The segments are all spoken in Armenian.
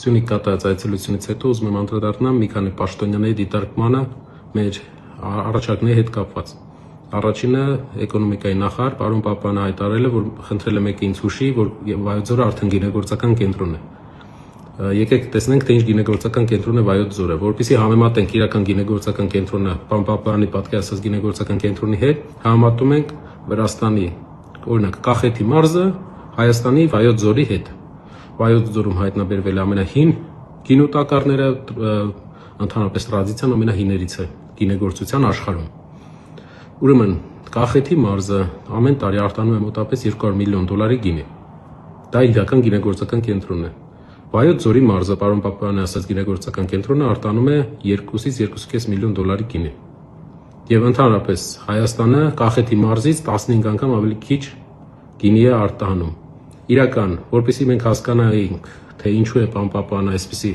Սյունիք կատարած այցելությունից հետո ուզում եմ անդրադառնամ մի քանի պաշտոնյաների դիտարկմանը մեր առաջարկների հետ կապված։ Առաջինը էկոնոմիկայի նախարար պարոն Պապյանը հայտարարել է, որ խնդրել է մեկը ինձ հուշի, որ Վայոց ձորը արդեն գինեգործական կենտրոն է։ Եկեք տեսնենք, թե ինչ գինեգործական կենտրոն է Վայոց ձորը, որովհետեւ համեմատենք իրական գինեգործական կենտրոնը պարոն Պապյանի պատկերացած գինեգործական կենտրոնի հետ, համեմատում ենք Վրաստանի, օրինակ Կախեթի մարզը Հայաստանի Վայոց ձորի հետ։ Վայոց ձորում հայտնաբերվել ամենահին գինոտակառները, ընդհանրապես տրադիցիան ամենահիներից է գինեգործության աշխարհում։ Ուրեմն Կախեթի մարզը ամեն տարի արտանում է մոտավորապես $200 միլիոն գինի։ Դա իրական գինեգործական կենտրոնն է։ Վայոց ձորի մարզը, պարոն Պապյանի ասած գինեգործական կենտրոնը արտանում է $2-ից $2.5 միլիոն գինի։ Եվ ընդհանրապես Հայաստանը Կախեթի մարզից 15 անգամ ավելի քիչ գինի է արտահանում։ Իրական, որպեսզի մենք հասկանայինք, թե ինչու է պարոն Պապյանը այսպիսի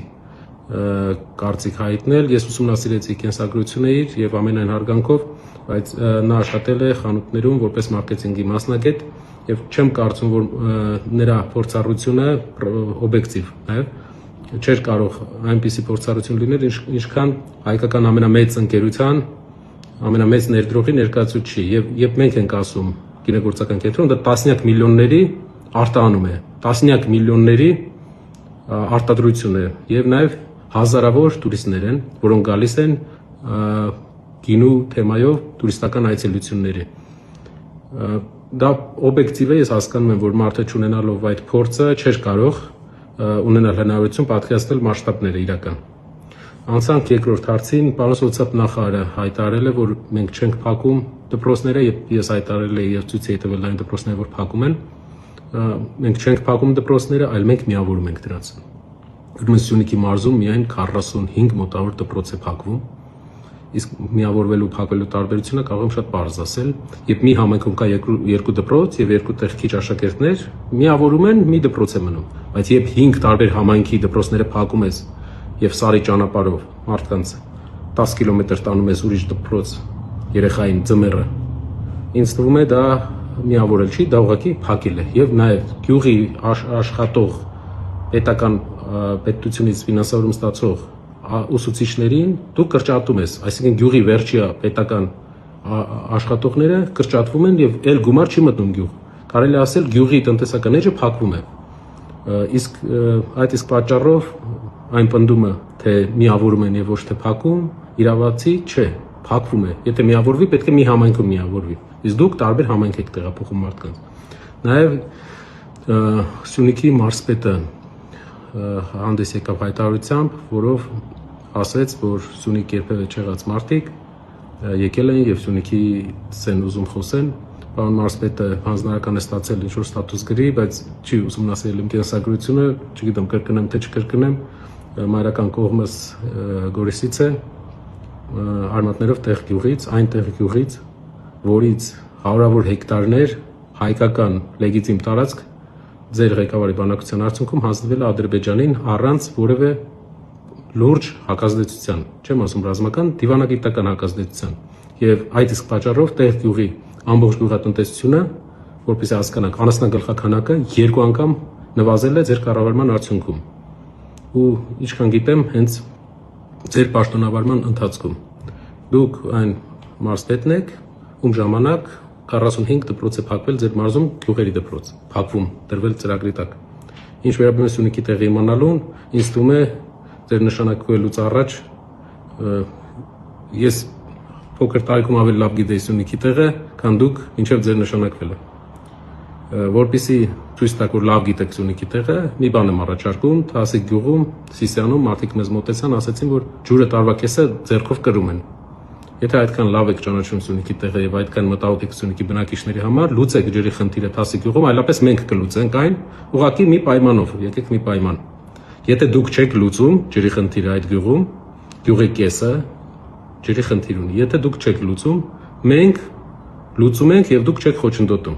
կարծիք հայտնել, ես ուսումնասիրեցի կենսագրությունը իր եւ ամենայն հարգանքով, բայց նա աշխատել է խանութներում որպես մարքեթինգի մասնագետ եւ չեմ կարծում, որ նրա փորձառությունը օբյեկտիվ է, չէր կարող այնպիսի փորձառություն լինել, ինչքան հայկական ամենամեծ ընկերության, ամենամեծ ներդրողի ներկայացուցիչի եւ մենք ենք ասում գինեգործական կենտրոն, դա տասնյակ միլիոնների արտահանում է, տասնյակ միլիոնների արտադրություն է եւ նաեւ հազարավոր տուրիստներ են, որոնք գալիս են գինու թեմայով տուրիստական այցելությունների։ Դա օբյեկտիվ է, ես հասկանում եմ, որ մարդը չունենալով այդ փորձը չէր կարող ունենալ հնարավորություն պատկերացնել մասշտաբները իրական։ Անցանք երկրորդ հարցին, պարոն սոցիալնախարարը հայտարարել է, որ մենք չենք փակում դպրոցները, եւ ես հայտարարել եմ եւ ցույց էի տվել այն դպրոցները, որ փակում են։ Մենք չենք փակում դպրոցները, այլ մենք միավորում ենք դրանց։ Ուրեմն Սյունիքի մարզում միայն 45 մոտավոր դպրոց է փակվում, իսկ միավորվելու փակվելու տարբերությունը կարող եմ շատ պարզ ասել, երբ մի համայնքում կա երկու դպրոց եւ երկու տեղ քիչ աշակերտներ, միավորում են, մի դպրոց է մնում, բայց երբ 5 տարբեր համայնքի դպրոցները փակում ես եւ սարի ճանապարհով մարդկանց 10 կիլոմետր տանում ես ուրիշ դպրոց երեխային ձմեռը, ինձ թվում է դա միավորել չի, դա ուղղակի փակել է եւ նաեւ գյուղի աշխատող պետական պետությունից ֆինանսավորում ստացող ուսուցիչներին դու կրճատում ես, այսինքն գյուղի վերջի պետական աշխատողները կրճատվում են եւ այլ գումար չի մտնում գյուղ։ Կարելի ասել գյուղի տնտեսական էջը փակվում է։ Իսկ այդ պատճառով այն պնդումը, թե միավորում են եւ ոչ թե փակում, իրավացի չէ, փակվում է։ Եթե միավորվի, պետք է մի համայնքում միավորվի։ Իսկ դուք տարբեր համայնք եք տեղափոխում մարդկանց։ Նաեւ Սյունիքի մարզպետը հանդես եկավ հայտարարությամբ, որով ասեց, որ Սյունիք երբևէ չեղած մարդիկ եկել են եւ Սյունիքից են ուզում խոսեն։ Պարոն մարզպետը հանձնարարական է ստացել ինչ-որ ստատուս գրի, բայց չի ուսումնասիրել իմ կենսագրությունը, չգիտեմ կրկնեմ թե չկրկնեմ, մայրական կողմս Գորիսից է, արմատներով տեղ գյուղից, այն տեղ գյուղից, որից հարյուրավոր հեկտարներ հայկական լեգիտիմ տարածք ձեր ղեկավարի բանակցության արդյունքում հանձնվել է Ադրբեջանին առանց որևէ լուրջ հակազդեցության, չեմ ասում ռազմական, դիվանագիտական հակազդեցության։ Եվ այդ իսկ պատճառով տեղ գյուղի ամբողջ գյուղատնտեսությունը, որպեսզի հասկանանք, անասնագլխականակը 2 անգամ նվազել է ձեր կառավարման արդյունքում։ Ու ինչքան գիտեմ, հենց ձեր պաշտոնավարման ընթացքում դուք այն մարզպետն եք, ում ժամանակ 45 դպրոց է փակվել ձեր մարզում, գյուղերի դպրոց, փակվում, դրվել ծրագրի տակ։ Ինչ վերաբերում է Սյունիքի տեղի իմանալուն, ինձ թվում է ձեր նշանակվելուց առաջ ես փոքր տարիքում ավելի լավ գիտեի Սյունիքի տեղը, քան դուք մինչև ձեր նշանակվելը։ Որպեսզի ցույց տաք, որ լավ գիտեք Սյունիքի տեղը, մի բան եմ առաջարկում, Թասիկ գյուղում, Սիսիանում մարդիկ մեզ մոտեցան, ասացին, որ ջուրը տարվա կեսը ձեռքով կրում են։ Եթե այդքան լավ եք ճանաչում Սյունիքի տեղը եւ այդքան մտահոգ եք Սյունիքի բնակիչների համար, լուծեք ջրի խնդիրը Թասիկ գյուղում, այլապես մենք կլուծենք այն, ուղղակի մի պայմանով, եկեք մի պայման։ Եթե դուք չեք լուծում ջրի խնդիրը այդ գյուղում, գյուղի կեսը ջրի խնդիր ունի։ Եթե դուք չեք լուծում, մենք լուծում ենք եւ դուք չեք խոչընդոտում։